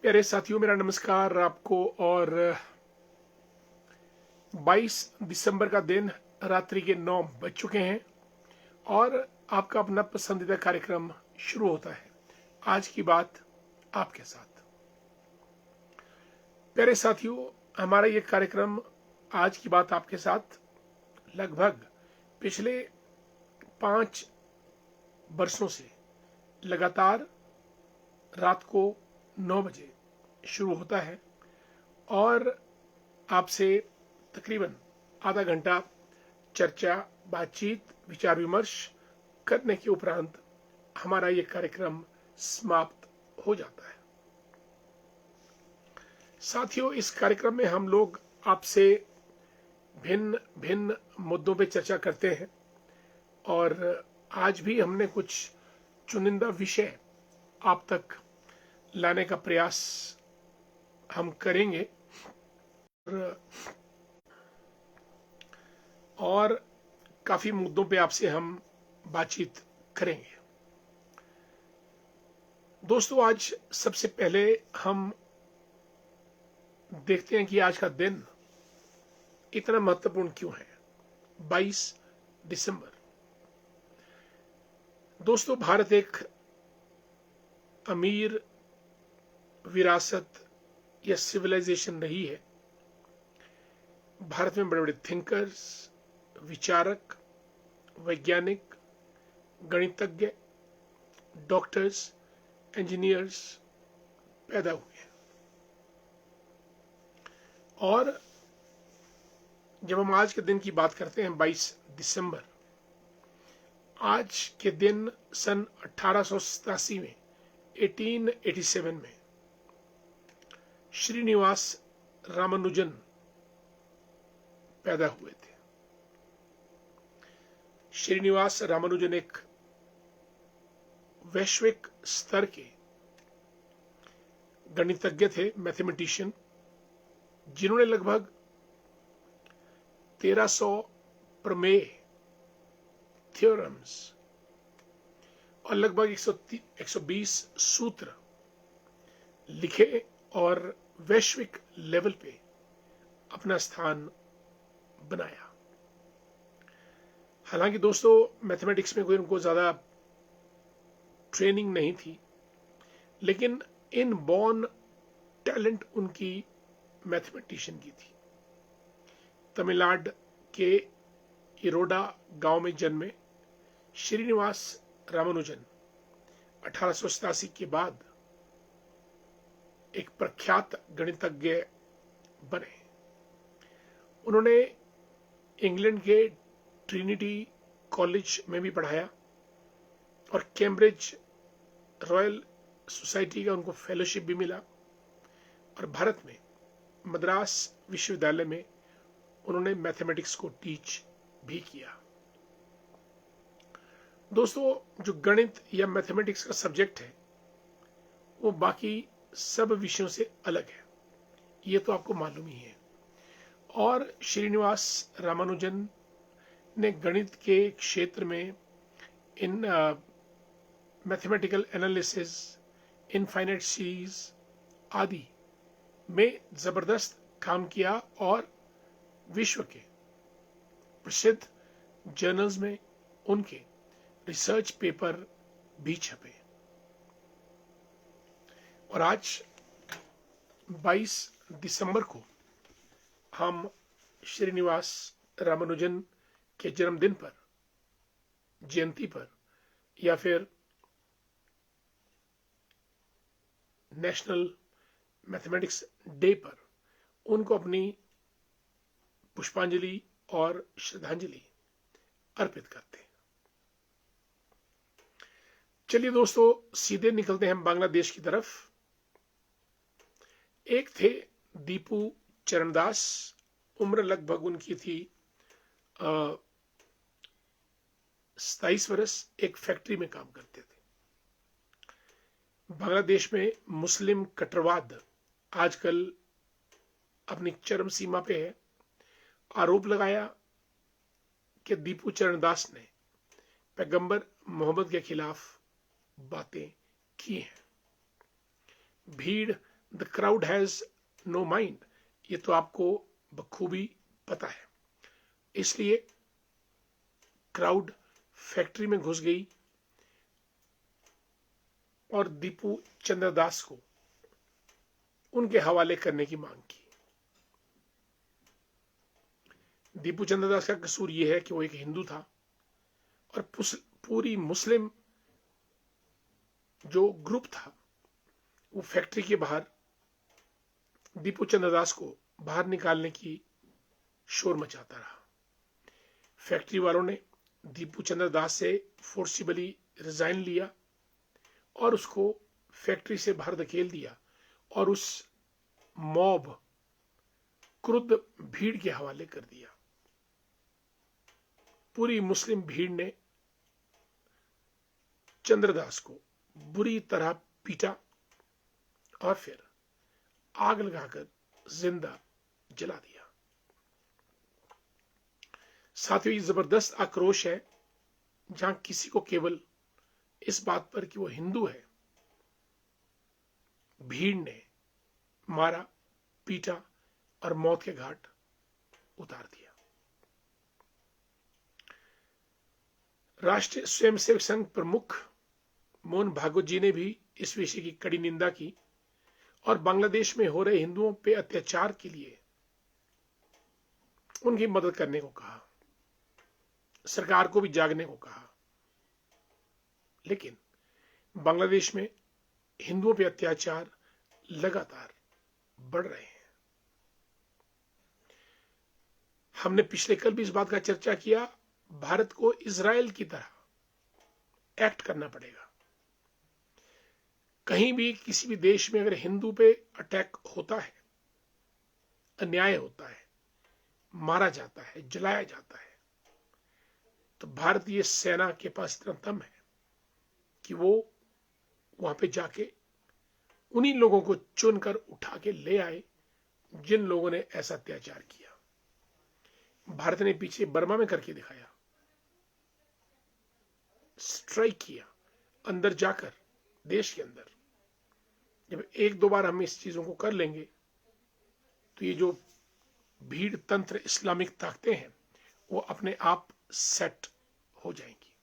प्यारे साथियों, मेरा नमस्कार आपको। और 22 दिसंबर का दिन, रात्रि के 9 बज चुके हैं और आपका अपना पसंदीदा कार्यक्रम शुरू होता है। आज की बात आपके साथ। प्यारे साथियों, हमारा ये कार्यक्रम आज की बात आपके साथ लगभग पिछले 5 वर्षों से लगातार रात को 9 बजे शुरू होता है और आपसे तकरीबन आधा घंटा चर्चा, बातचीत, विचार विमर्श करने के उपरांत हमारा ये कार्यक्रम समाप्त हो जाता है। साथियों, इस कार्यक्रम में हम लोग आपसे भिन्न भिन्न मुद्दों पे चर्चा करते हैं और आज भी हमने कुछ चुनिंदा विषय आप तक लाने का प्रयास हम करेंगे और काफी मुद्दों पे आपसे हम बातचीत करेंगे। दोस्तों, आज सबसे पहले हम देखते हैं कि आज का दिन इतना महत्वपूर्ण क्यों है। 22 दिसंबर। दोस्तों, भारत एक अमीर विरासत या सिविलाइजेशन रही है। भारत में बड़े बड़े थिंकर्स, विचारक, वैज्ञानिक, गणितज्ञ, डॉक्टर्स, इंजीनियर्स पैदा हुए हैं। और जब हम आज के दिन की बात करते हैं, 22 दिसंबर, आज के दिन सन 1887 में 1887 में श्रीनिवास रामानुजन पैदा हुए थे। श्रीनिवास रामानुजन एक वैश्विक स्तर के गणितज्ञ थे, मैथमेटिशियन, जिन्होंने लगभग 1300 प्रमेय, थ्योरम्स और लगभग 120 सूत्र लिखे और वैश्विक लेवल पे अपना स्थान बनाया। हालांकि दोस्तों, मैथमेटिक्स में कोई उनको ज्यादा ट्रेनिंग नहीं थी, लेकिन इन बॉर्न टैलेंट उनकी मैथमेटिशियन की थी। तमिलनाडु के इरोडा गांव में जन्मे श्रीनिवास रामानुजन 1887 के बाद एक प्रख्यात गणितज्ञ बने। उन्होंने इंग्लैंड के ट्रिनिटी कॉलेज में भी पढ़ाया और कैम्ब्रिज रॉयल सोसाइटी का उनको फेलोशिप भी मिला और भारत में मद्रास विश्वविद्यालय में उन्होंने मैथमेटिक्स को टीच भी किया। दोस्तों, जो गणित या मैथमेटिक्स का सब्जेक्ट है वो बाकी सब विषयों से अलग है, ये तो आपको मालूम ही है। और श्रीनिवास रामानुजन ने गणित के क्षेत्र में इन मैथमेटिकल एनालिसिस, इनफाइनाइट सीरीज आदि में जबरदस्त काम किया और विश्व के प्रसिद्ध जर्नल्स में उनके रिसर्च पेपर भी छपे। और आज 22 दिसंबर को हम श्रीनिवास रामानुजन के जन्मदिन पर, जयंती पर या फिर नेशनल मैथमेटिक्स डे पर उनको अपनी पुष्पांजलि और श्रद्धांजलि अर्पित करते हैं। चलिए दोस्तों, सीधे निकलते हैं हम बांग्लादेश की तरफ। एक थे दीपू चरणदास, उम्र लगभग उनकी थी 27 वर्ष। एक फैक्ट्री में काम करते थे। बांग्लादेश में मुस्लिम कट्टरवाद आजकल अपनी चरम सीमा पे है। आरोप लगाया कि दीपू चरणदास ने पैगंबर मोहम्मद के खिलाफ बातें की हैं। भीड़ the crowd has no mind, ये तो आपको बखूबी पता है। इसलिए क्राउड फैक्ट्री में घुस गई और दीपू चंद्र दास को उनके हवाले करने की मांग की। दीपू चंद्र दास का कसूर यह है कि वो एक हिंदू था और पूरी मुस्लिम जो ग्रुप था वो फैक्ट्री के बाहर दीपू चंद्र दास को बाहर निकालने की शोर मचाता रहा। फैक्ट्री वालों ने दीपू चंद्र दास से फोर्सिबली रिजाइन लिया और उसको फैक्ट्री से बाहर धकेल दिया और उस मॉब क्रुद्ध भीड़ के हवाले कर दिया। पूरी मुस्लिम भीड़ ने चंद्रदास को बुरी तरह पीटा और फिर आग लगाकर जिंदा जला दिया। साथियों, ये जबरदस्त आक्रोश है जहां किसी को केवल इस बात पर कि वो हिंदू है भीड़ ने मारा, पीटा और मौत के घाट उतार दिया। राष्ट्रीय स्वयंसेवक संघ प्रमुख मोहन भागवत जी ने भी इस विषय की कड़ी निंदा की और बांग्लादेश में हो रहे हिंदुओं पे अत्याचार के लिए उनकी मदद करने को कहा, सरकार को भी जागने को कहा। लेकिन बांग्लादेश में हिंदुओं पे अत्याचार लगातार बढ़ रहे हैं। हमने पिछले कल भी इस बात का चर्चा किया, भारत को इजराइल की तरह एक्ट करना पड़ेगा। कहीं भी किसी भी देश में अगर हिंदू पे अटैक होता है, अन्याय होता है, मारा जाता है, जलाया जाता है, तो भारतीय सेना के पास इतना दम है कि वो वहां पे जाके उन्हीं लोगों को चुनकर उठा के ले आए जिन लोगों ने ऐसा अत्याचार किया। भारत ने पीछे बर्मा में करके दिखाया, स्ट्राइक किया अंदर जाकर, देश के अंदर। जब एक दो बार हम इस चीजों को कर लेंगे तो ये जो भीड़ तंत्र इस्लामिक ताकतें हैं वो अपने आप सेट हो जाएंगी।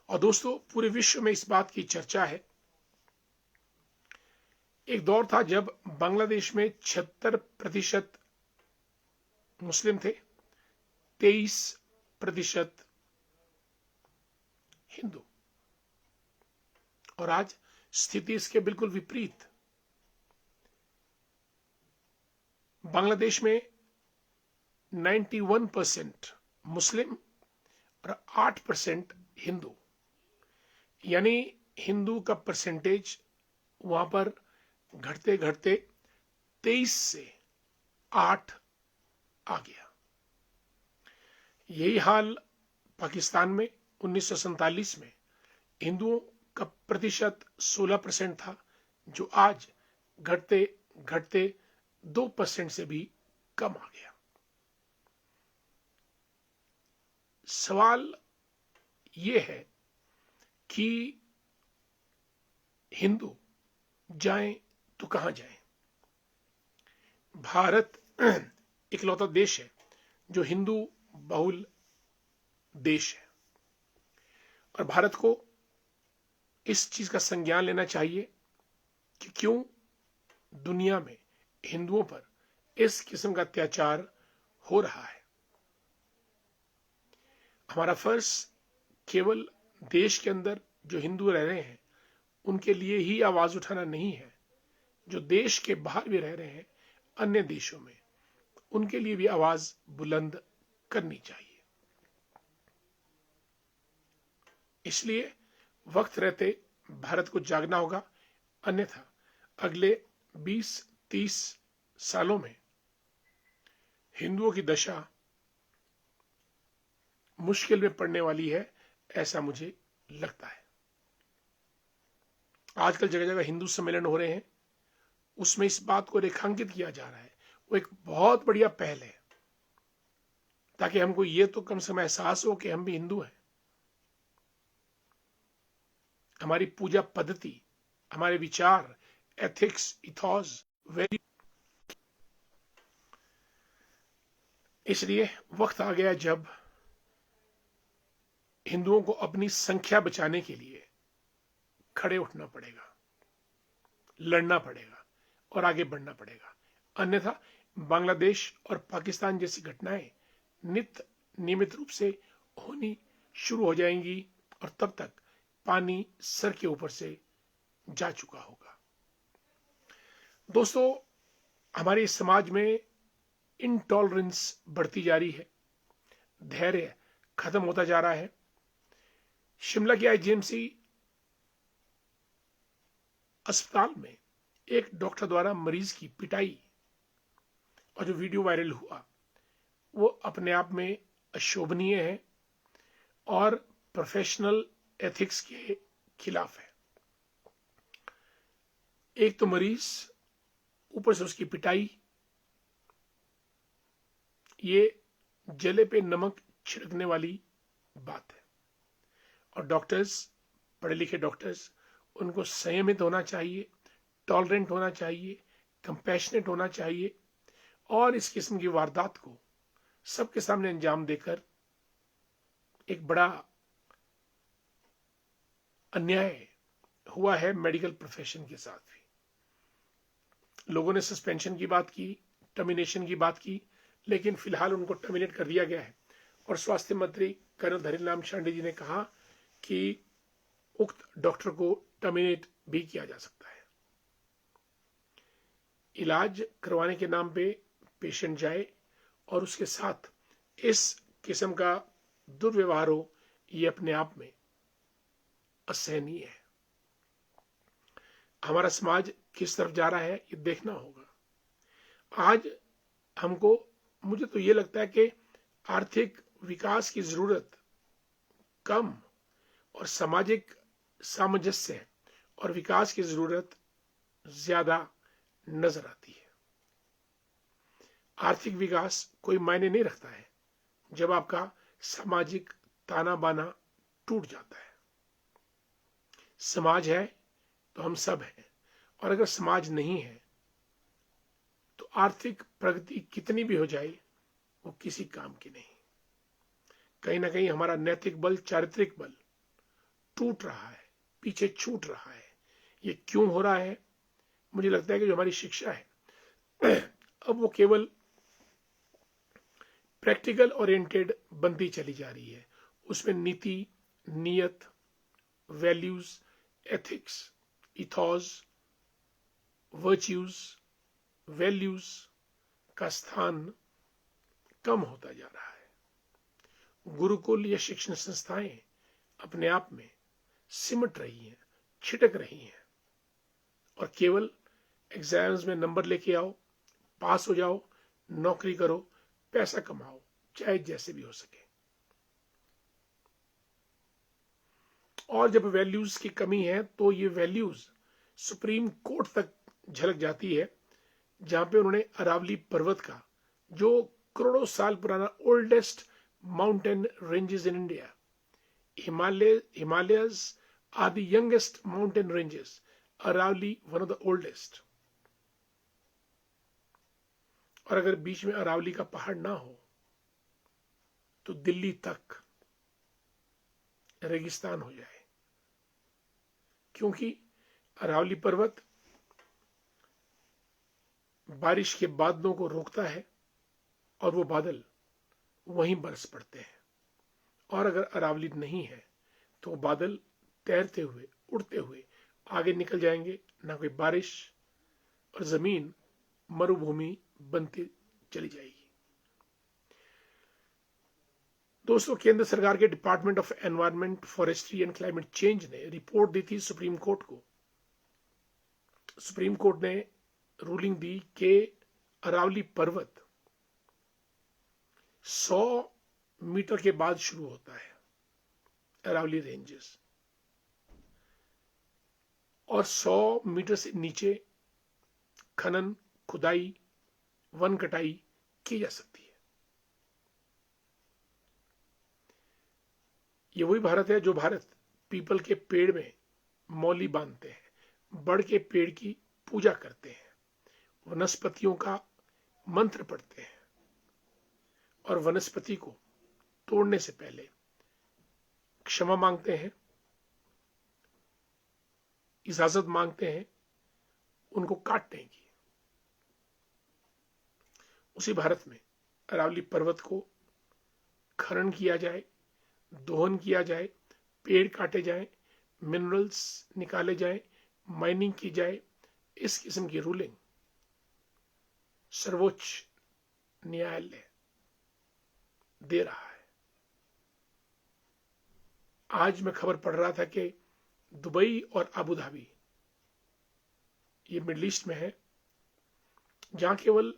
और दोस्तों, पूरे विश्व में इस बात की चर्चा है। एक दौर था जब बांग्लादेश में 76% मुस्लिम थे, 23% हिंदू, और आज स्थिति इसके बिल्कुल विपरीत। बांग्लादेश में 91% मुस्लिम और 8% हिंदू, यानी हिंदू का परसेंटेज वहां पर घटते घटते 23 से 8 आ गया। यही हाल पाकिस्तान में 1947 में हिंदुओं का प्रतिशत 16% था, जो आज घटते घटते 2% से भी कम आ गया। सवाल यह है कि हिंदू जाएं तो कहां जाएं? भारत इकलौता देश है जो हिंदू बहुल देश है और भारत को इस चीज का संज्ञान लेना चाहिए कि क्यों दुनिया में हिंदुओं पर इस किस्म का अत्याचार हो रहा है। हमारा फर्ज केवल देश के अंदर जो हिंदू रह रहे हैं उनके लिए ही आवाज उठाना नहीं है, जो देश के बाहर भी रह रहे हैं अन्य देशों में, उनके लिए भी आवाज बुलंद करनी चाहिए। इसलिए वक्त रहते भारत को जागना होगा, अन्यथा अगले 20-30 सालों में हिंदुओं की दशा मुश्किल में पड़ने वाली है, ऐसा मुझे लगता है। आजकल जगह जगह हिंदू सम्मेलन हो रहे हैं, उसमें इस बात को रेखांकित किया जा रहा है। वो एक बहुत बढ़िया पहल है ताकि हमको ये तो कम से कम एहसास हो कि हम भी हिंदू हैं। हमारी पूजा पद्धति, हमारे विचार एथिक्स, इथॉस, वैल्यू। इसलिए वक्त आ गया जब हिंदुओं को अपनी संख्या बचाने के लिए खड़े उठना पड़ेगा, लड़ना पड़ेगा और आगे बढ़ना पड़ेगा। अन्यथा बांग्लादेश और पाकिस्तान जैसी घटनाएं नियमित रूप से होनी शुरू हो जाएंगी और तब तक पानी सर के ऊपर से जा चुका होगा। दोस्तों, हमारे समाज में इंटॉलरेंस बढ़ती जा रही है, धैर्य खत्म होता जा रहा है। शिमला के आईजीएमसी अस्पताल में एक डॉक्टर द्वारा मरीज की पिटाई और जो वीडियो वायरल हुआ वो अपने आप में अशोभनीय है और प्रोफेशनल एथिक्स के खिलाफ है। एक तो मरीज, ऊपर से उसकी पिटाई, ये जले पे नमक छिड़कने वाली बात है। और डॉक्टर्स, पढ़े लिखे डॉक्टर्स, उनको संयमित होना चाहिए, टॉलरेंट होना चाहिए, कंपैशनेट होना चाहिए और इस किस्म की वारदात को सबके सामने अंजाम देकर एक बड़ा अन्याय हुआ है मेडिकल प्रोफेशन के साथ भी। लोगों ने सस्पेंशन की बात की, टर्मिनेशन की बात की, लेकिन फिलहाल उनको टर्मिनेट कर दिया गया है और स्वास्थ्य मंत्री कर्नल धनीराम शांडिल जी ने कहा कि उक्त डॉक्टर को टर्मिनेट भी किया जा सकता है। इलाज करवाने के नाम पे पेशेंट जाए और उसके साथ इस किस्म का दुर्व्यवहार हो, ये अपने आप में असहनीय है। हमारा समाज किस तरफ जा रहा है ये देखना होगा। आज हमको, मुझे तो ये लगता है कि आर्थिक विकास की जरूरत कम और सामाजिक सामंजस्य और विकास की जरूरत ज्यादा नजर आती है। आर्थिक विकास कोई मायने नहीं रखता है जब आपका सामाजिक ताना बाना टूट जाता है। समाज है तो हम सब हैं, और अगर समाज नहीं है तो आर्थिक प्रगति कितनी भी हो जाए वो किसी काम की नहीं। कहीं ना कहीं हमारा नैतिक बल, चारित्रिक बल टूट रहा है, पीछे छूट रहा है। ये क्यों हो रहा है? मुझे लगता है कि जो हमारी शिक्षा है अब वो केवल प्रैक्टिकल ओरिएंटेड बनती चली जा रही है। उसमें नीति, नियत, values, ethics, ethos, virtues, values का स्थान कम होता जा रहा है। गुरुकुल या शिक्षण संस्थाएं अपने आप में सिमट रही हैं, छिटक रही हैं और केवल एग्जाम्स में नंबर लेके आओ, पास हो जाओ, नौकरी करो, पैसा कमाओ, चाहे जैसे भी हो सके। और जब वैल्यूज की कमी है तो ये वैल्यूज सुप्रीम कोर्ट तक झलक जाती है, जहां पे उन्होंने अरावली पर्वत का, जो करोड़ों साल पुराना oldest mountain ranges in India, Himalayas are the youngest mountain ranges, Aravalli one of the oldest. और अगर बीच में अरावली का पहाड़ ना हो तो दिल्ली तक रेगिस्तान हो जाए, क्योंकि अरावली पर्वत बारिश के बादलों को रोकता है और वो बादल वहीं बरस पड़ते हैं। और अगर अरावली नहीं है तो बादल तैरते हुए, उड़ते हुए आगे निकल जाएंगे, ना कोई बारिश, और जमीन मरुभूमि बनती चली जाएगी। दोस्तों, केंद्र सरकार के department of environment, forestry and climate change ने रिपोर्ट दी थी सुप्रीम कोर्ट को। सुप्रीम कोर्ट ने रूलिंग दी कि अरावली पर्वत 100 मीटर के बाद शुरू होता है, अरावली रेंजेस, और 100 मीटर से नीचे खनन, खुदाई, वन कटाई की जा सकती है। ये वही भारत है जो भारत पीपल के पेड़ में मौली बांधते हैं, बड़ के पेड़ की पूजा करते हैं, वनस्पतियों का मंत्र पढ़ते हैं और वनस्पति को तोड़ने से पहले क्षमा मांगते हैं, इजाजत मांगते हैं उनको काटने की। उसी भारत में अरावली पर्वत को खनन किया जाए, दोहन किया जाए, पेड़ काटे जाए, मिनरल्स निकाले जाए, माइनिंग की जाए, इस किस्म की रूलिंग सर्वोच्च न्यायालय दे रहा है। आज मैं खबर पढ़ रहा था कि दुबई और अबू धाबी, ये मिडिल ईस्ट में है, जहां केवल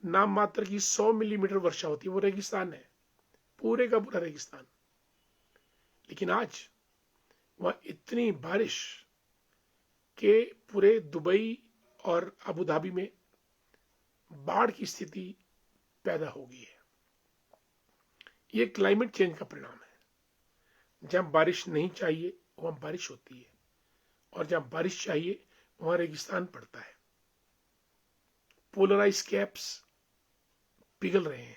नाम मात्र की 100 मिलीमीटर वर्षा होती है, वो रेगिस्तान है, पूरे का पूरा रेगिस्तान। लेकिन आज वहां इतनी बारिश के पूरे दुबई और अबू धाबी में बाढ़ की स्थिति पैदा हो गई है। ये क्लाइमेट चेंज का परिणाम है। जहां बारिश नहीं चाहिए वहां बारिश होती है, और जहां बारिश चाहिए वहां रेगिस्तान पड़ता है। पोलराइज कैप्स पिघल रहे हैं,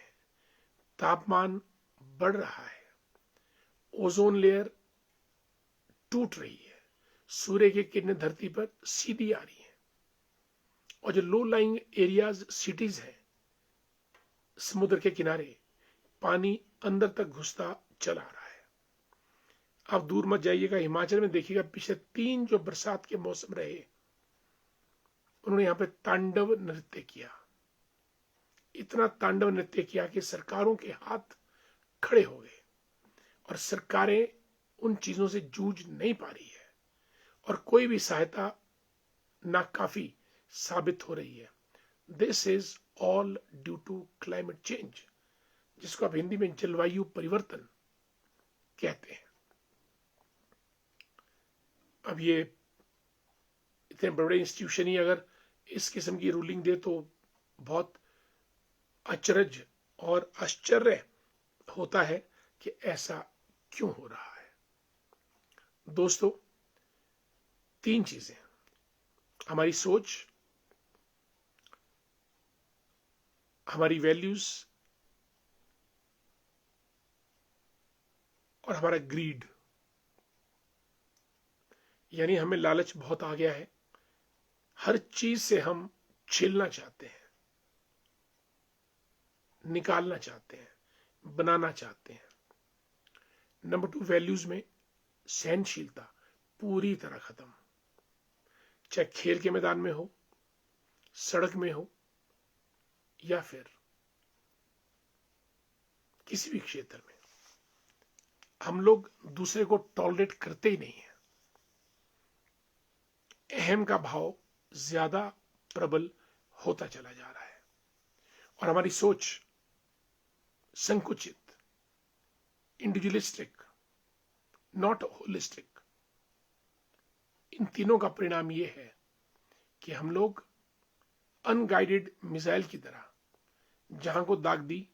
तापमान बढ़ रहा है, ओजोन लेयर टूट रही है, सूर्य की किरणें धरती पर सीधी आ रही हैं, और जो लो लाइंग एरियाज सिटीज हैं, समुद्र के किनारे पानी अंदर तक घुसता चला आ रहा है। आप दूर मत जाइएगा, हिमाचल में देखिएगा, पिछले 3 जो बरसात के मौसम रहे, उन्होंने यहां पे तांडव नृत्य किया। इतना तांडव नृत्य किया कि सरकारों के हाथ खड़े हो गए, और सरकारें उन चीजों से जूझ नहीं पा रही है, और कोई भी सहायता नाकाफी साबित हो रही है। This is all due to climate change, जिसको आप हिंदी में जलवायु परिवर्तन कहते हैं। अब ये इतने बड़े इंस्टीट्यूशन ही अगर इस किस्म की रूलिंग दे तो बहुत अचरज और आश्चर्य होता है कि ऐसा क्यों हो रहा है। दोस्तों, 3 चीजें, हमारी सोच, हमारी वैल्यूज और हमारा ग्रीड, यानी हमें लालच बहुत आ गया है। हर चीज से हम छीलना चाहते हैं, निकालना चाहते हैं, बनाना चाहते हैं। नंबर 2, वैल्यूज में सहनशीलता पूरी तरह खत्म, चाहे खेल के मैदान में हो, सड़क में हो, या फिर किसी भी क्षेत्र में। हम लोग दूसरे को टॉलरेट करते ही नहीं है। अहम का भाव ज्यादा प्रबल होता चला जा रहा है, और हमारी सोच संकुचित, इंडिविजुअलिस्टिक, नॉट होलिस्टिक, इन तीनों का परिणाम यह है कि हम लोग अनगाइडेड मिसाइल की तरह जहां को दाग दी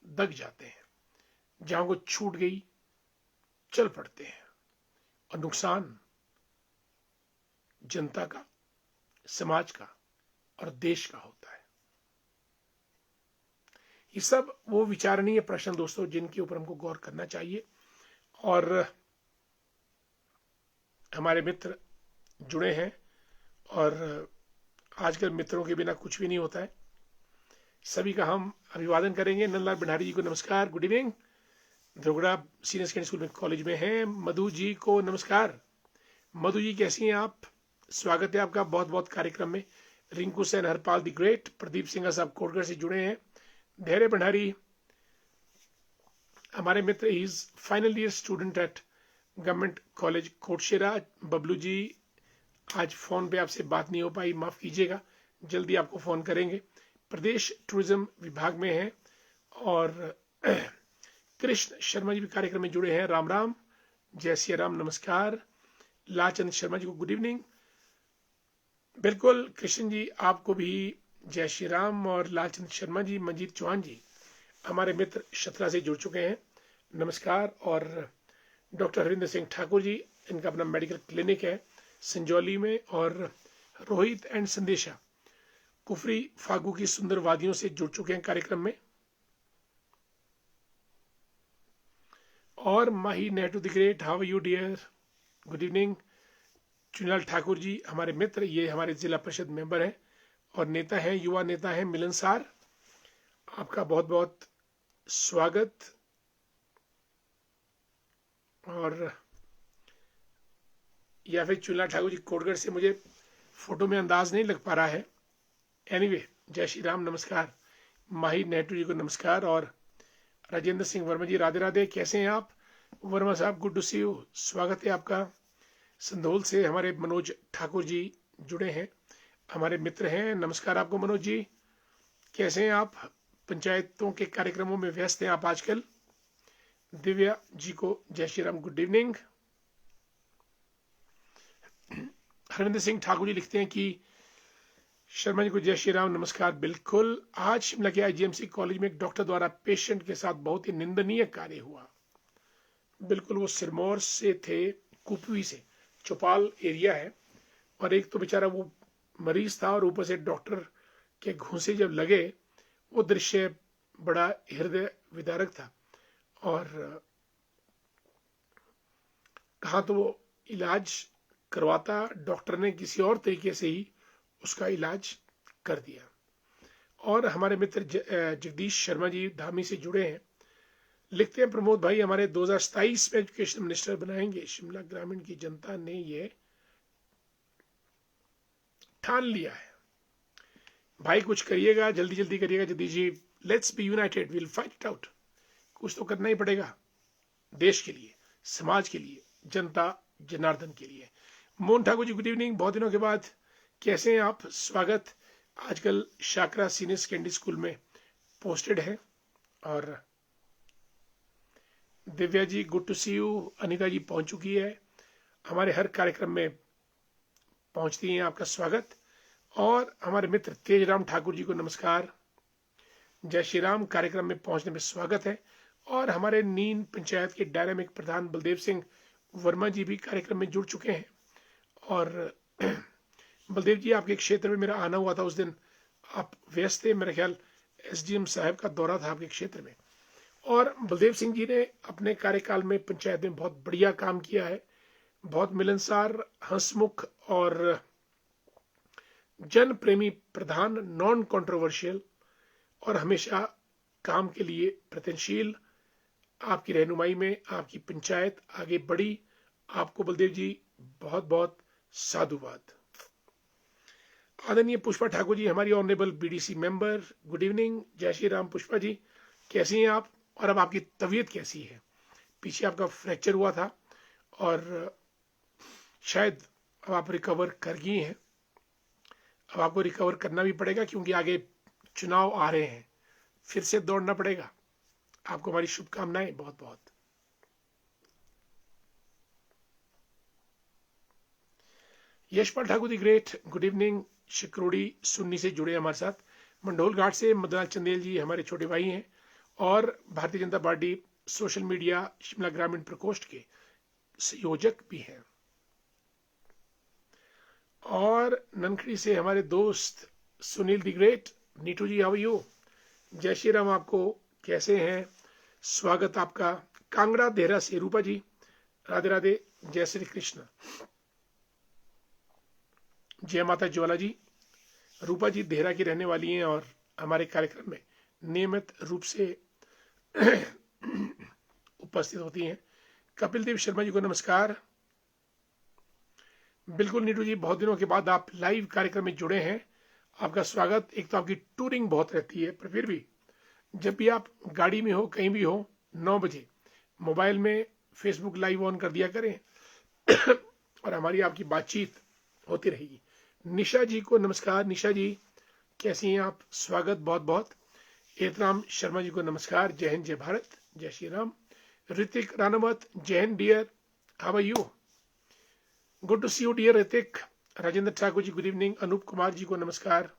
दग जाते हैं, जहां को छूट गई चल पड़ते हैं, और नुकसान जनता का, समाज का और देश का होता है। ये सब वो विचारणीय प्रश्न दोस्तों जिनके ऊपर हमको गौर करना चाहिए। और हमारे मित्र जुड़े हैं, और आजकल मित्रों के बिना कुछ भी नहीं होता है। सभी का हम अभिवादन करेंगे। नंदलाल भंडारी जी को नमस्कार, good evening. Dhogra senior secondary school में कॉलेज में हैं। मधु जी को नमस्कार। मधु जी कैसी हैं आप? स्वागत है आपका बहुत बहुत कार्यक्रम में। रिंकू सेन, हरपाल दी ग्रेट, प्रदीप सिंह साहब कोटगढ़ से जुड़े हैं। धैर्य भंडारी हमारे मित्र, is final year student at government college Kotshera. Bablu ji आज फोन पे आपसे बात नहीं हो पाई, माफ कीजिएगा, जल्दी आपको फोन करेंगे। प्रदेश टूरिज्म विभाग में है। और कृष्ण शर्मा जी भी कार्यक्रम में जुड़े हैं। राम राम, जय सिया राम, नमस्कार। लालचंद शर्मा जी को गुड इवनिंग। बिल्कुल कृष्ण जी, आपको भी जय श्री राम। और लालचंद शर्मा जी, मंजीत चौहान जी हमारे मित्र शतरा से जुड़ चुके हैं, नमस्कार। और डॉक्टर हरिंदर सिंह ठाकुर जी, इनका अपना मेडिकल क्लिनिक है संजौली में। और रोहित एंड संदेशा कुफरी फागू की सुंदर वादियों से जुड़ चुके हैं कार्यक्रम में। और Mahi Netu the great, how are you dear, good evening. Chunilal Thakur ji हमारे मित्र, ये हमारे जिला परिषद मेंबर हैं और नेता हैं, युवा नेता हैं मिलनसार, आपका बहुत बहुत स्वागत। और या फिर चुनिलाल ठाकुर जी कोटगढ़ से, मुझे फोटो में अंदाज नहीं लग पा रहा है। एनीवे, जय श्री राम, नमस्कार। माही नेहरू जी को नमस्कार। और राजेंद्र सिंह वर्मा जी राधे राधे, कैसे हैं आप वर्मा साहब, गुड टू सी यू, स्वागत है आपका। संधोल से हमारे मनोज ठाकुर जी जुड़े हैं, हमारे मित्र हैं, नमस्कार आपको मनोज जी, कैसे हैं आप। पंचायतों के कार्यक्रमों में व्यस्त हैं आप आजकल। दिव्या जी को जय श्री राम, गुड इवनिंग। हरविंदर सिंह ठाकुर जी लिखते हैं कि शर्मा जी को जय श्री राम, नमस्कार। बिल्कुल, आज शिमला के आईजीएमसी कॉलेज में एक डॉक्टर द्वारा पेशेंट के साथ बहुत ही निंदनीय कार्य हुआ। बिल्कुल, वो सिरमौर से थे, कुपवी से, चौपाल एरिया है, और एक तो बेचारा वो मरीज था और ऊपर से डॉक्टर के घूंसे जब लगे, वो दृश्य बड़ा हृदय विदारक था। और कहा तो वो इलाज करवाता, डॉक्टर ने किसी और तरीके से ही उसका इलाज कर दिया। और हमारे मित्र जगदीश शर्मा जी धामी से जुड़े हैं, लिखते हैं प्रमोद भाई हमारे 2027 में एजुकेशन मिनिस्टर बनाएंगे। शिमला ग्रामीण की जनता ने ये ठान लिया है। भाई कुछ करिएगा, जल्दी जल्दी करिएगा Jagdish ji, let's be united, will fight it out. कुछ तो करना ही पड़ेगा देश के लिए, समाज के लिए, जनता जनार्दन के लिए। मोहन ठाकुर जी गुड इवनिंग, बहुत दिनों के बाद, कैसे हैं आप, स्वागत। आजकल शाकरा सीनियर सेकेंडरी स्कूल में पोस्टेड है। और Divya ji good to see you, Anita ji पहुंच चुकी है, हमारे हर कार्यक्रम में पहुंचती हैं, आपका स्वागत। और हमारे मित्र तेजराम ठाकुर जी को नमस्कार, जय श्री राम, कार्यक्रम में पहुंचने में स्वागत है। और हमारे नीन पंचायत के डायनामिक प्रधान बलदेव सिंह वर्मा जी भी कार्यक्रम में जुड़ चुके हैं। और बलदेव जी, आपके क्षेत्र में मेरा आना हुआ था, उस दिन आप व्यस्त थे, मेरा ख्याल एसडीएम साहब का दौरा था आपके क्षेत्र में। और बलदेव सिंह जी ने अपने कार्यकाल में पंचायत में बहुत बढ़िया काम किया है, बहुत मिलनसार, हंसमुख और जन प्रेमी प्रधान, नॉन कंट्रोवर्शियल और हमेशा काम के लिए प्रयत्नशील। आपकी रहनुमाई में आपकी पंचायत आगे बढ़ी, आपको बलदेव जी बहुत बहुत साधुवाद। आदरणीय पुष्पा ठाकुर जी हमारी honourable BDC member, good evening, जय श्री राम पुष्पा जी, कैसी हैं आप, और अब आपकी तबीयत कैसी है। पीछे आपका फ्रैक्चर हुआ था और शायद अब आप रिकवर कर गई हैं, अब आपको रिकवर करना भी पड़ेगा क्योंकि आगे चुनाव आ रहे हैं, फिर से दौड़ना पड़ेगा। आपको हमारी शुभकामनाएं बहुत बहुत। Yashpal Thakur the great, good evening. Shikrodi Sunni से जुड़े हमारे साथ, मंडोल घाट से मदनलाल चंदेल जी हमारे छोटे भाई हैं और Bharatiya Janata party social media Shimla ग्रामीण प्रकोष्ठ के संयोजक भी हैं। और ननखड़ी से हमारे दोस्त Sunil the great, Neetu ji how are you, जय श्री राम, आपको कैसे हैं, स्वागत आपका। कांगड़ा देहरा से रूपा जी राधे राधे, जय श्री कृष्ण, जय माता ज्वाला जी। रूपा जी देहरा की रहने वाली हैं और हमारे कार्यक्रम में नियमित रूप से उपस्थित होती हैं। कपिल देव शर्मा जी को नमस्कार। बिल्कुल नीटू जी, बहुत दिनों के बाद आप लाइव कार्यक्रम में जुड़े हैं, आपका स्वागत। एक तो आपकी टूरिंग बहुत रहती है, पर फिर भी जब भी आप गाड़ी में हो, कहीं भी हो, 9 बजे मोबाइल में फेसबुक लाइव ऑन कर दिया करें और हमारी आपकी बातचीत होती रहेगी। निशा जी को नमस्कार, निशा जी कैसी हैं आप, स्वागत बहुत बहुत। एतराम शर्मा जी को नमस्कार, जय हिंद जय भारत, जय श्री राम। ऋतिक रानावत, जय Hind dear, how are you, good to see you dear Hrithik. Rajendra Thakur ji good evening. Anoop Kumar ji को नमस्कार।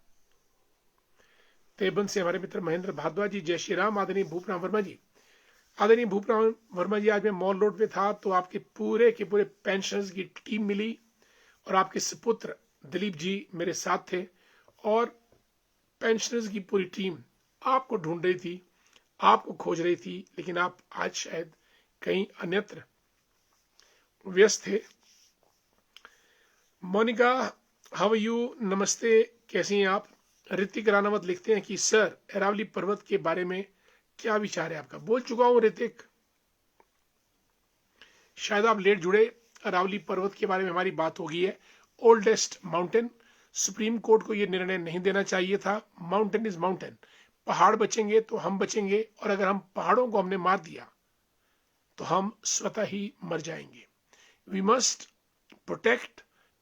तेबन से हमारे मित्र महेंद्र भारद्वाज जी, जय श्री राम। आदरणीय भूपराम वर्मा जी, आदरणीय भूपराम वर्मा जी, आज मैं मॉल रोड पे था तो आपके पूरे के पूरे पेंशनर्स की टीम मिली और आपके सुपुत्र दिलीप जी मेरे साथ थे और पेंशनर्स की पूरी टीम आपको ढूंढ रही थी, आपको खोज रही थी, लेकिन आप आज शायद कहीं अन्यत्र व्यस्त थे। मोनिका, हाउ यू, नमस्ते, कैसी हैं आप? ऋतिक रानावत लिखते हैं कि सर, अरावली पर्वत के बारे में क्या विचार है आपका? बोल चुका हूं ऋतिक, शायद आप लेट जुड़े। अरावली पर्वत के बारे में हमारी बात हो गई है। ओल्डेस्ट माउंटेन, सुप्रीम कोर्ट को यह निर्णय नहीं देना चाहिए था। माउंटेन इज माउंटेन, पहाड़ बचेंगे तो हम बचेंगे, और अगर हम पहाड़ों को हमने मार दिया तो हम स्वतः ही मर जाएंगे। We must protect,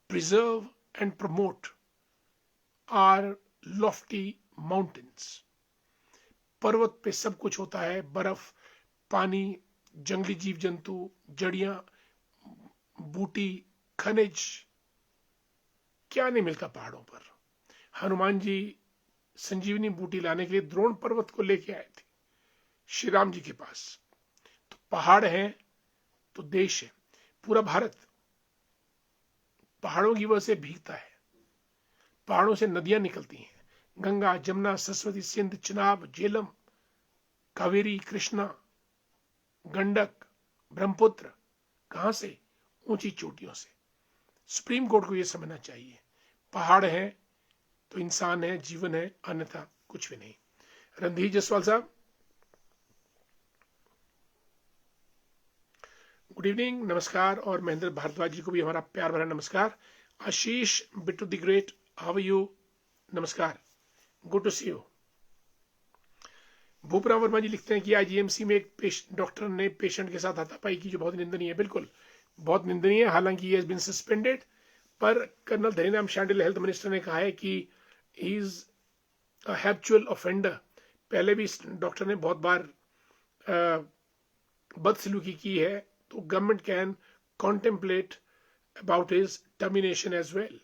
preserve and promote our lofty mountains. पर्वत पे सब कुछ होता है, बर्फ, पानी, जंगली जीव जंतु, जड़ियां बूटी, खनिज, क्या नहीं मिलता पहाड़ों पर। हनुमान जी संजीवनी बूटी लाने के लिए द्रोण पर्वत को लेके आए थे श्री राम जी के पास। तो पहाड़ हैं तो देश है। पूरा भारत पहाड़ों की वजह से भीगता है। पहाड़ों से नदियां निकलती हैं, गंगा, जमुना, सरस्वती, सिंध, चिनाब, झेलम, कावेरी, कृष्णा, गंडक, ब्रह्मपुत्र। कहां से? ऊंची चोटियों से। सुप्रीम कोर्ट को यह समझना चाहिए, पहाड़ है तो इंसान है, जीवन है, अन्यथा कुछ भी नहीं। रणधीर जसवाल साहब, गुड इवनिंग, नमस्कार। और महेंद्र भारद्वाज जी को भी हमारा प्यार भरा नमस्कार। Ashish Bittu the great, how are you, नमस्कार, good to see you. Bhupra Verma ji लिखते हैं कि आईजीएमसी में एक डॉक्टर ने पेशेंट के साथ हाथापाई की, जो बहुत निंदनीय है। बिल्कुल बहुत निंदनीय है, हालांकि ही हैज बीन सस्पेंडेड, पर colonel Dhaniram Shandil health minister ने कहा है कि he is a habitual offender. पहले भी इस डॉक्टर ने बहुत बार बदसलूकी की है, तो government can contemplate about his termination as well.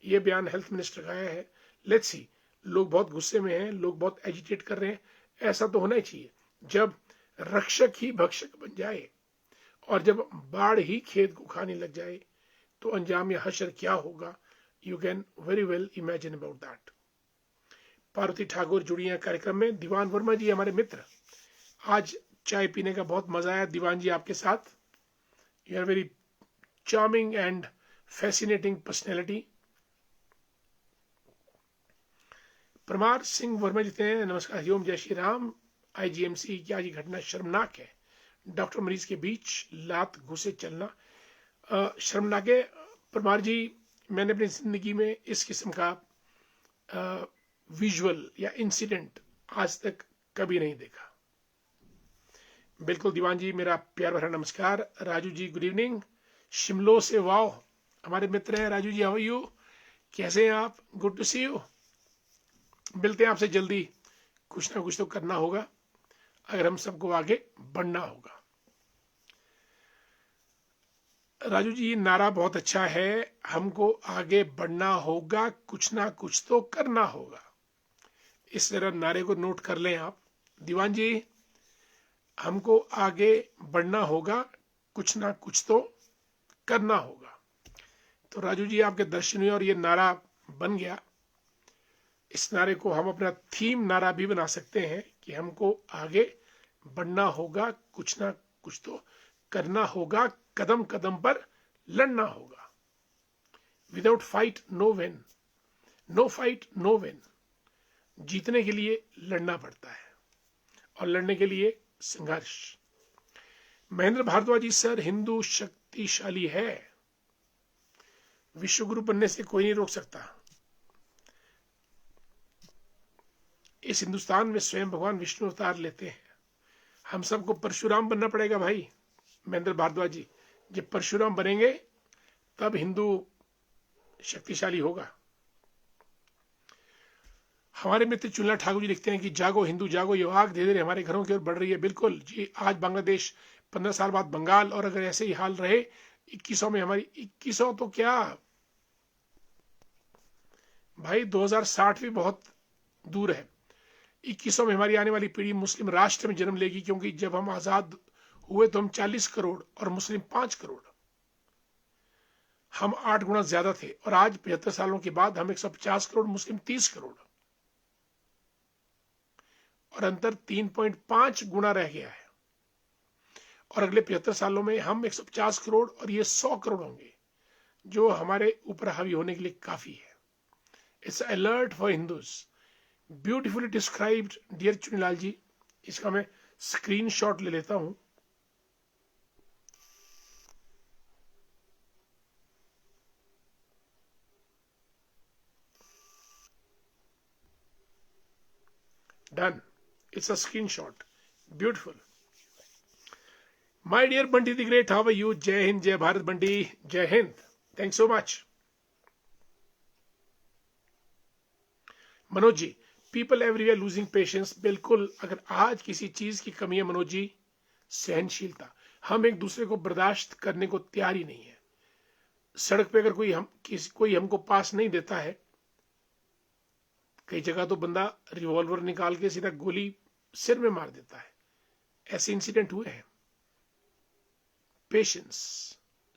ये बयान हेल्थ मिनिस्टर का है। लेट्स सी, लोग बहुत गुस्से में हैं, लोग बहुत एजिटेट कर रहे हैं। ऐसा तो होना ही चाहिए। जब रक्षक ही भक्षक बन जाए और जब बाढ़ ही खेत को खाने लग जाए तो अंजाम या हशर क्या होगा, you can very well imagine about that. Parvati Thakur जुड़ी हैं कार्यक्रम में। दीवान वर्मा जी हमारे मित्र, आज चाय पीने का बहुत मजा आया दीवान जी आपके साथ। You are very charming and fascinating personality. Parmar Singh Verma ji हैं, नमस्कार, हरिओम, जय श्री राम। आईजीएमसी की आज घटना शर्मनाक है, डॉक्टर मरीज के बीच लात घुसे चलना शर्मनाक है। परमार जी, मैंने अपनी जिंदगी में इस किस्म का विजुअल या इंसिडेंट आज तक कभी नहीं देखा। बिल्कुल दीवान जी, मेरा प्यार भरा नमस्कार। राजू जी, गुड इवनिंग, शिमलो से, वाओ, हमारे मित्र हैं Raju ji, how are you, कैसे हैं आप? Good to see you. मिलते हैं आपसे जल्दी। कुछ ना कुछ तो करना होगा अगर हम सबको आगे बढ़ना होगा। राजू जी, नारा बहुत अच्छा है, हमको आगे बढ़ना होगा, कुछ ना कुछ तो करना होगा। इस तरह नारे को नोट कर लें आप। दीवान जी, हमको आगे बढ़ना होगा, कुछ ना कुछ तो करना होगा। तो राजू जी, आपके दर्शन हुए और ये नारा बन गया। इस नारे को हम अपना थीम नारा भी बना सकते हैं कि हमको आगे बढ़ना होगा, कुछ ना कुछ तो करना होगा, कदम कदम पर लड़ना होगा। Without fight no win, no fight no win. जीतने के लिए लड़ना पड़ता है और लड़ने के लिए संघर्ष। महेंद्र भारद्वाज जी, सर, हिंदू शक्तिशाली है, विश्वगुरु बनने से कोई नहीं रोक सकता। इस हिंदुस्तान में स्वयं भगवान विष्णु अवतार लेते हैं। हम सबको परशुराम बनना पड़ेगा भाई। महेंद्र भारद्वाज जी, जब परशुराम बनेंगे तब हिंदू शक्तिशाली होगा। हमारे मित्र चुनला ठाकुर जी लिखते हैं कि जागो हिंदू जागो, ये आग धीरे धीरे हमारे घरों की ओर बढ़ रही है। बिल्कुल जी, आज बांग्लादेश, 15 साल बाद बंगाल, और अगर ऐसे ही हाल रहे 2100 में, हमारी 2100 तो क्या भाई, 2060 भी बहुत दूर है। 2100 में हमारी आने वाली पीढ़ी मुस्लिम राष्ट्र में जन्म लेगी, क्योंकि जब हम आजाद हुए तो हम 40 करोड़ और मुस्लिम 5 करोड़। हम 8 गुना ज्यादा थे, और आज 75 सालों के बाद हम 150 करोड़, मुस्लिम 30 करोड़, और अंतर 3.5 गुना रह गया है। और अगले 75 सालों में हम 150 करोड़ और ये 100 करोड़ होंगे, जो हमारे ऊपर हावी होने के लिए काफी है। It's alert for Hindus, beautifully described dear Chunilal ji. इसका मैं स्क्रीनशॉट ले लेता हूं। Done, it's a screenshot, beautiful. My dear Bunty the great, how are you? जय हिंद, जय भारत बंटी, जय Hind, thanks so much. Manoj ji, people everywhere losing patience. बिल्कुल, अगर आज किसी चीज की कमी है मनोज जी, सहनशीलता। हम एक दूसरे को बर्दाश्त करने को तैयार ही नहीं है। सड़क पे अगर कोई हमको पास नहीं देता है, कई जगह तो बंदा रिवॉल्वर निकाल के सीधा गोली सिर में मार देता है, ऐसे इंसिडेंट हुए हैं। पेशेंस,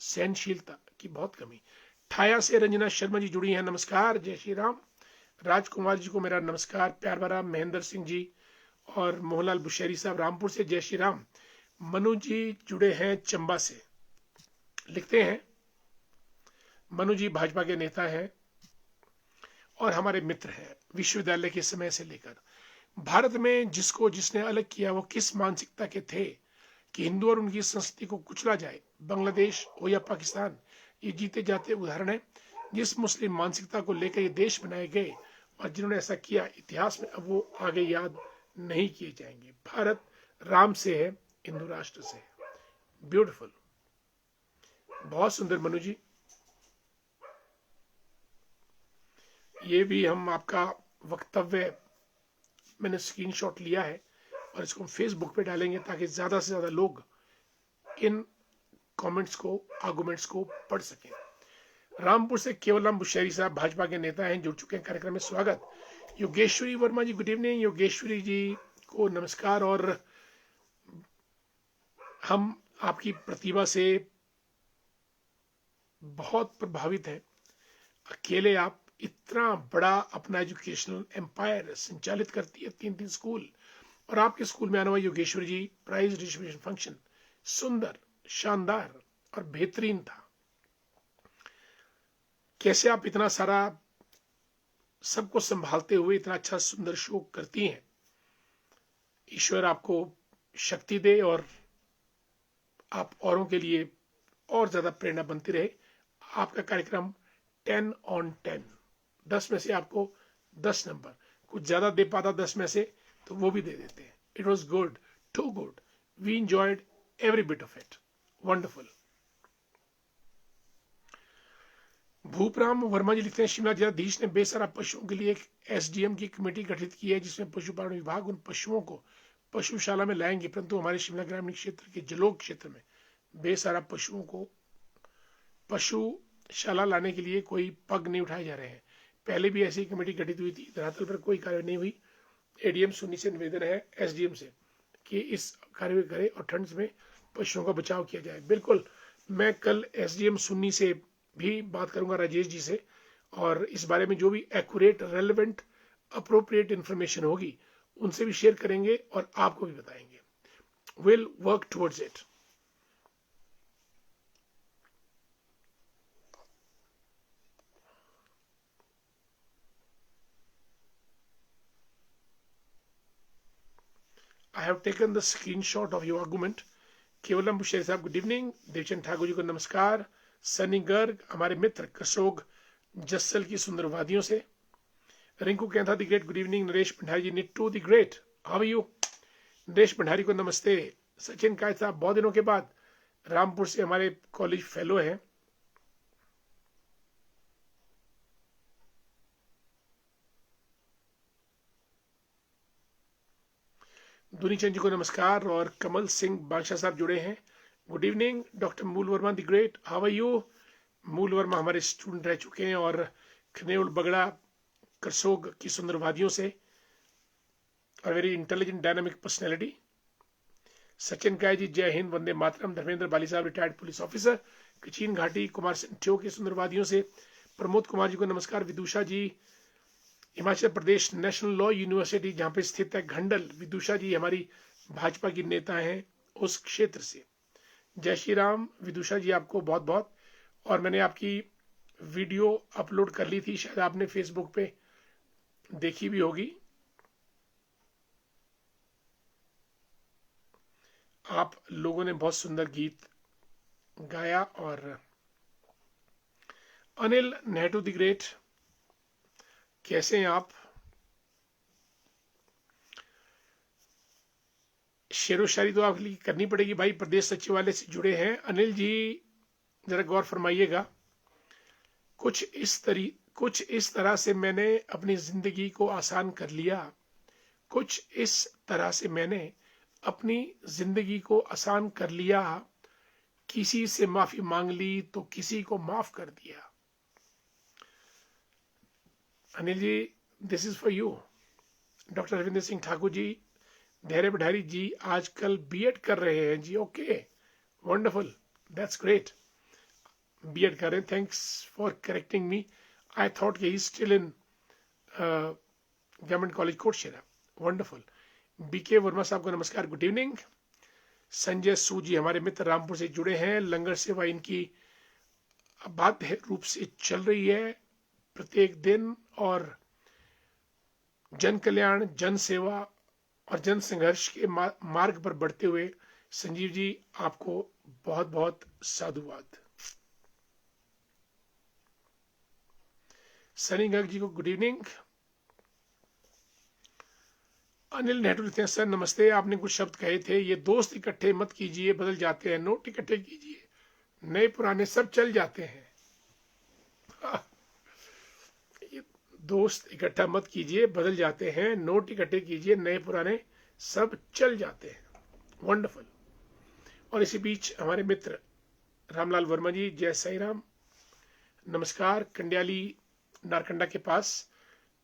सहनशीलता की बहुत कमी। ठाया से रंजना शर्मा जी जुड़ी हैं, नमस्कार, जय श्री राम। राजकुमार जी को मेरा नमस्कार, प्यार भरा। महेंद्र सिंह जी और मोहनलाल बुशेरी साहब रामपुर से, जय श्री राम। मनु जी जुड़े हैं चंबा से, लिखते हैं मनु जी भाजपा के नेता हैं और हमारे मित्र हैं विश्वविद्यालय के समय से लेकर। भारत में जिसको जिसने अलग किया वो किस मानसिकता के थे कि हिंदू और उनकी संस्कृति को कुचला जाए, बांग्लादेश हो या पाकिस्तान, ये जीते जाते उदाहरण है। जिस मुस्लिम मानसिकता को लेकर ये देश बनाए गए और जिन्होंने ऐसा किया, इतिहास में अब वो आगे याद नहीं किए जाएंगे। भारत राम से है, हिंदू राष्ट्र से है। ब्यूटीफुल, बहुत सुंदर मनु जी। ये भी हम आपका वक्तव्य मैंने स्क्रीनशॉट लिया है और इसको हम फेसबुक पे डालेंगे ताकि ज्यादा से ज्यादा लोग इन कमेंट्स को, आर्गुमेंट्स को पढ़ सकें। रामपुर से केवलम बुशेरी साहब भाजपा के नेता हैं, जुड़ चुके हैं कार्यक्रम में, स्वागत। योगेश्वरी वर्मा जी, गुड इवनिंग। योगेश्वरी जी को नमस्कार। और हम आपकी प्रतिभा से बहुत प्रभावित हैं। अकेले आप इतना बड़ा अपना एजुकेशनल एम्पायर संचालित करती है, 3-3 स्कूल, और आपके स्कूल में आने वाले योगेश्वरी जी प्राइज डिस्ट्रीब्यूशन फंक्शन सुंदर, शानदार और बेहतरीन था। कैसे आप इतना सारा सबको संभालते हुए इतना अच्छा सुंदर शो करती हैं। ईश्वर आपको शक्ति दे और आप औरों के लिए और ज्यादा प्रेरणा बनती रहे। आपका कार्यक्रम 10 on 10, 10 में से आपको 10 नंबर, कुछ ज्यादा दे पाता 10 में से तो वो भी दे देते हैं। It was good, too good, we enjoyed every bit of it, wonderful. Bhupram Verma ji लिखते हैं, शिमला जिलाधीश ने बेसहारा पशुओं के लिए एक एसडीएम की कमेटी गठित की है जिसमें पशुपालन विभाग उन पशुओं को पशुशाला में लाएंगे, परंतु हमारे शिमला ग्रामीण क्षेत्र के जलोग क्षेत्र में बेसहारा पशुओं को पशुशाला लाने के लिए कोई पग नहीं उठाए जा रहे हैं। पहले भी ऐसी कमेटी गठित हुई थी, धरातल पर कोई कार्य नहीं हुई। एडीएम सुन्नी से निवेदन है एसडीएम से कि इस कार्य करे और ठंड में पशुओं का बचाव किया जाए। बिल्कुल, मैं कल एसडीएम सुन्नी से भी बात करूंगा, राजेश जी से, और इस बारे में जो भी एक्यूरेट, रेलेवेंट, अप्रोप्रिएट इंफॉर्मेशन होगी उनसे भी शेयर करेंगे और आपको भी बताएंगे। Will work towards it. I have taken the screenshot of your argument. केवलम बुशेरी साहब गुड इवनिंग। देवचंद ठाकुर जी को नमस्कार। सनी गर्ग हमारे मित्र कसोग जस्सल की सुंदर वादियों से। रिंकू कहता the great good evening. Naresh Bhandari ji, Nittu the great, how are you? Naresh Bhandari को नमस्ते। सचिन काय साहब बहुत दिनों के बाद, रामपुर से हमारे कॉलेज फेलो हैं। दुनीचंद जी को नमस्कार। और कमल सिंह बादशाह साहब जुड़े हैं, good evening. Doctor Mool Verma the great, how are you? Mool Verma हमारे स्टूडेंट रह चुके हैं और खनेउल बगड़ा करसोग की सुंदर वादियों से, और very intelligent dynamic personality. Sachin काय जी, जय हिंद, वंदे मातरम। धर्मेंद्र बाली साहब, रिटायर्ड पुलिस ऑफिसर, कचीन घाटी, कुमार सिंह के सुंदर वादियों से प्रमोद कुमार जी को नमस्कार। विदुषा जी Himachal Pradesh national law university जहाँ पे स्थित है घंडल, विदुषा जी हमारी भाजपा की नेता हैं उस क्षेत्र से। जय श्री राम विदुषा जी, आपको बहुत बहुत। और मैंने आपकी वीडियो अपलोड कर ली थी, शायद आपने फेसबुक पे देखी भी होगी। आप लोगों ने बहुत सुंदर गीत गाया। और अनिल नेहरू द ग्रेट, कैसे हैं आप? शेरो शायरी तो आपके लिए करनी पड़ेगी भाई, प्रदेश सचिवालय से जुड़े हैं अनिल जी, जरा गौर फरमाइएगा। कुछ इस तरह से मैंने अपनी जिंदगी को आसान कर लिया, कुछ इस तरह से मैंने अपनी जिंदगी को आसान कर लिया, किसी से माफी मांग ली तो किसी को माफ कर दिया। Anil ji, this is for you. Doctor Ravindra Singh Thakur ji, Dhairya Badhari ji आजकल बीएड कर रहे हैं जी। Okay, wonderful, that's great. BEd कर रहे हैं, thanks for correcting me. I thought कि he still in government college Kotshera. Wonderful. BK Verma Sahab को नमस्कार, गुड इवनिंग। संजय सू जी हमारे मित्र रामपुर से जुड़े हैं। लंगर सेवा इनकी बाध्य रूप से चल रही है प्रत्येक दिन, और जन कल्याण, जन सेवा और जन संघर्ष के मार्ग पर बढ़ते हुए संजीव जी, आपको बहुत बहुत साधुवाद। सनी गर्ग जी को गुड इवनिंग। अनिल नेहरू लिखते हैं, सर नमस्ते, आपने कुछ शब्द कहे थे, ये दोस्त इकट्ठे मत कीजिए, बदल जाते हैं, नोट इकट्ठे कीजिए, नए पुराने सब चल जाते हैं। ये दोस्त इकट्ठा मत कीजिए, बदल जाते हैं, नोट इकट्ठे कीजिए, नए पुराने सब चल जाते हैं। वंडरफुल। और इसी बीच हमारे मित्र रामलाल वर्मा जी, जय साई राम, नमस्कार, कंडियाली नारकंडा के पास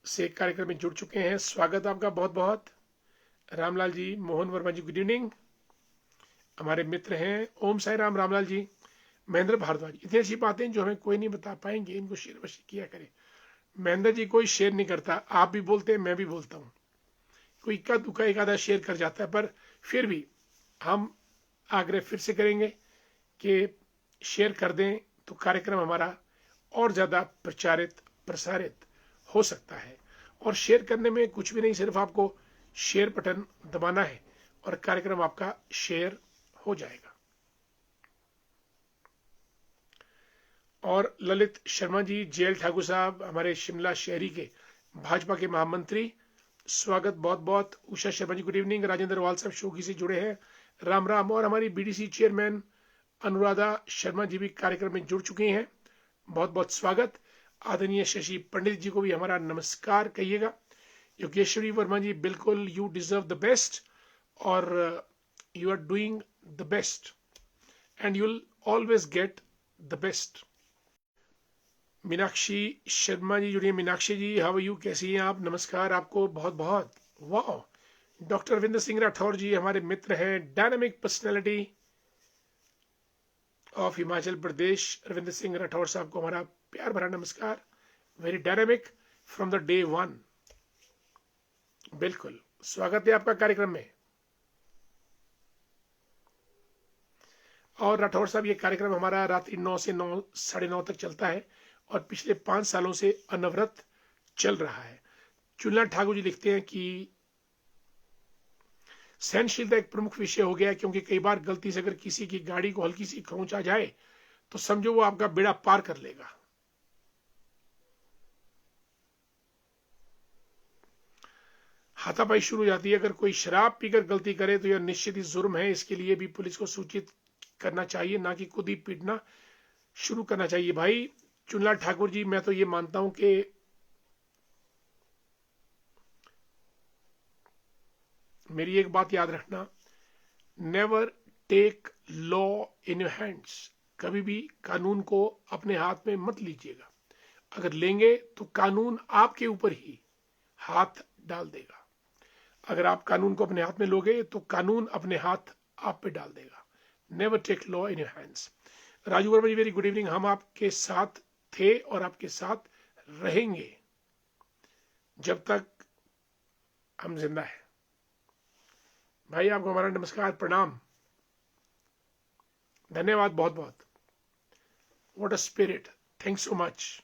से कार्यक्रम में जुड़ चुके हैं, स्वागत आपका बहुत बहुत। रामलाल जी, मोहन वर्मा जी गुड इवनिंग, हमारे मित्र हैं। ओम साई राम रामलाल जी। महेंद्र भारद्वाज, इतनी अच्छी बातें जो हमें कोई नहीं बता पाएंगे, इनको शेयर अवश्य किया करें। महेंद्र जी कोई शेयर नहीं करता, आप भी बोलते हैं, मैं भी बोलता हूँ, कोई इक्का दुक्का एक आधा शेयर कर जाता है, पर फिर भी हम आग्रह फिर से करेंगे कि शेयर कर दें तो कार्यक्रम हमारा और ज़्यादा प्रचारित प्रसारित हो सकता है। और शेयर करने में कुछ भी नहीं, सिर्फ आपको शेयर बटन दबाना है और कार्यक्रम आपका शेयर हो जाएगा। और ललित शर्मा जी, जेएल ठाकुर साहब हमारे शिमला शहरी के भाजपा के महामंत्री, स्वागत बहुत बहुत। Usha Sharma ji good evening. राजेंद्र वाल साहब शोकी से जुड़े हैं, राम राम। और हमारी बीडीसी चेयरमैन अनुराधा शर्मा जी भी कार्यक्रम में जुड़ चुकी हैं, बहुत बहुत स्वागत। आदरणीय शशि पंडित जी को भी हमारा नमस्कार कहिएगा। योगेश्वरी वर्मा जी, बिल्कुल, यू डिजर्व द बेस्ट, और you are doing the best and you will always get the best. Meenakshi Sharma ji जुड़िए। Meenakshi ji, how are you, कैसी हैं आप? नमस्कार आपको बहुत बहुत। वाह। डॉक्टर रविंद्र सिंह राठौर जी हमारे मित्र हैं, dynamic personality of Himachal Pradesh. Ravindra Singh Rathore Sahab को हमारा प्यार भरा नमस्कार। Very dynamic from the day one. बिल्कुल, स्वागत है आपका कार्यक्रम में। और राठौर साहब, ये कार्यक्रम हमारा रात्रि 9 से 9 साढ़े 9 तक चलता है और पिछले 5 सालों से अनवरत चल रहा है। चुनलाल ठाकुर जी लिखते हैं कि सहनशीलता एक प्रमुख विषय हो गया है, क्योंकि कई बार गलती से अगर किसी की गाड़ी को हल्की सी खरोंच आ जाए तो समझो वो आपका बेड़ा पार कर लेगा। हाथापाई शुरू हो जाती है। अगर कोई शराब पीकर गलती करे तो यह निश्चित ही जुर्म है, इसके लिए भी पुलिस को सूचित करना चाहिए, ना कि खुद ही पीटना शुरू करना चाहिए। भाई चुनलाल ठाकुर जी, मैं तो ये मानता हूं कि मेरी एक बात याद रखना, never take law in your hands. कभी भी कानून को अपने हाथ में मत लीजिएगा। अगर लेंगे तो कानून आपके ऊपर ही हाथ डाल देगा। अगर आप कानून को अपने हाथ में लोगे तो कानून अपने हाथ आप पे डाल देगा। Never take law in your hands. Raju Verma ji very good evening. हम आपके साथ थे और आपके साथ रहेंगे जब तक हम जिंदा है। भाई आपको हमारा नमस्कार, प्रणाम, धन्यवाद बहुत बहुत। What a spirit, thanks so much.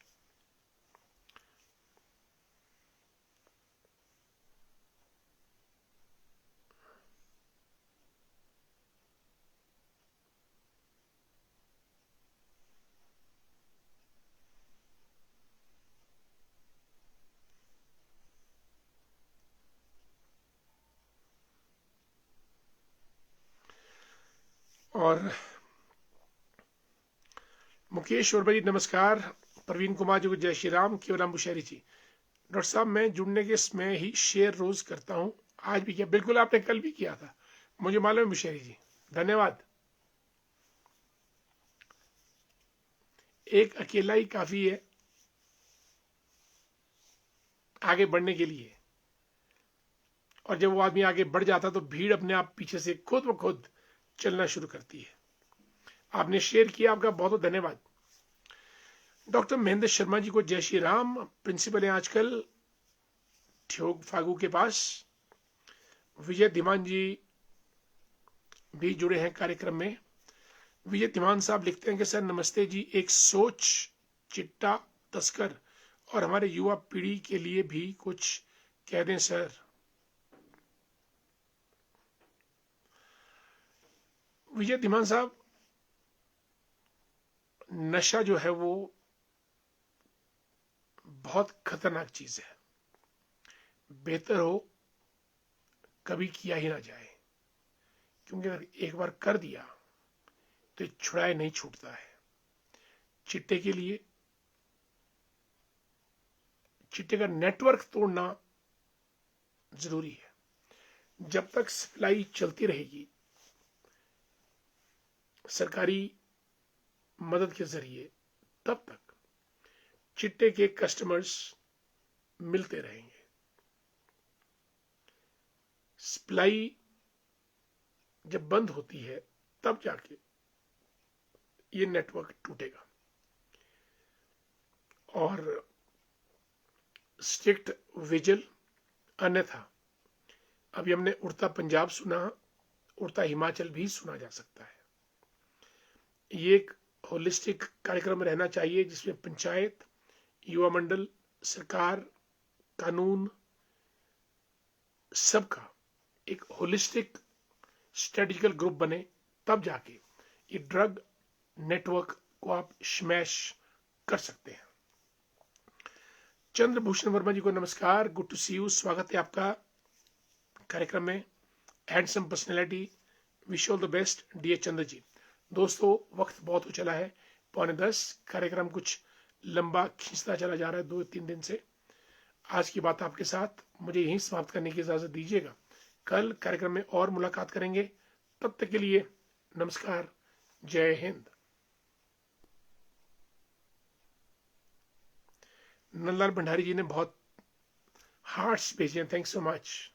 और मुकेश वर्मा जी नमस्कार, प्रवीण कुमार जी को जय श्री राम, केवलाम बुशहरी जी। डॉक्टर साहब मैं जुड़ने के समय ही शेयर रोज करता हूं, आज भी किया। बिल्कुल, आपने कल भी किया था, मुझे मालूम है बुशहरी जी, धन्यवाद। एक अकेला ही काफी है आगे बढ़ने के लिए, और जब वो आदमी आगे बढ़ जाता तो भीड़ अपने आप पीछे से खुद ब खुद चलना शुरू करती है। आपने शेयर किया, आपका बहुत बहुत धन्यवाद। डॉक्टर महेंद्र शर्मा जी को जय श्री राम, प्रिंसिपल हैं आजकल ठ्योग फागू के पास। विजय धीमान जी भी जुड़े हैं कार्यक्रम में। विजय धीमान साहब लिखते हैं कि सर नमस्ते जी, एक सोच चिट्टा तस्कर और हमारे युवा पीढ़ी के लिए भी कुछ कह दें सर। विजय धीमान साहब, नशा जो है वो बहुत खतरनाक चीज है। बेहतर हो कभी किया ही ना जाए, क्योंकि अगर एक बार कर दिया तो छुड़ाए नहीं छूटता है। चिट्टे के लिए चिट्टे का नेटवर्क तोड़ना जरूरी है। जब तक सप्लाई चलती रहेगी सरकारी मदद के जरिए, तब तक चिट्टे के कस्टमर्स मिलते रहेंगे। सप्लाई जब बंद होती है तब जाके ये नेटवर्क टूटेगा। और स्ट्रिक्ट विजिल, अन्यथा अभी हमने उड़ता पंजाब सुना, उड़ता हिमाचल भी सुना जा सकता है। ये एक होलिस्टिक कार्यक्रम रहना चाहिए जिसमें पंचायत, युवा मंडल, सरकार, कानून, सबका एक होलिस्टिक स्ट्रेटेजिकल ग्रुप बने, तब जाके ये ड्रग नेटवर्क को आप स्मैश कर सकते हैं। चंद्रभूषण वर्मा जी को नमस्कार, गुड टू सी यू, स्वागत है आपका कार्यक्रम में। Handsome personality, wish all the best dear Chandra ji. दोस्तों वक्त बहुत हो चला है, 9:45, कार्यक्रम कुछ लंबा खींचता चला जा रहा है 2-3 दिन से। आज की बात आपके साथ मुझे यहीं समाप्त करने की इजाजत दीजिएगा। कल कार्यक्रम में और मुलाकात करेंगे, तब तक के लिए नमस्कार, जय हिंद। नंदलाल भंडारी जी ने बहुत हार्ट्स भेजे हैं, थैंक्स सो मच।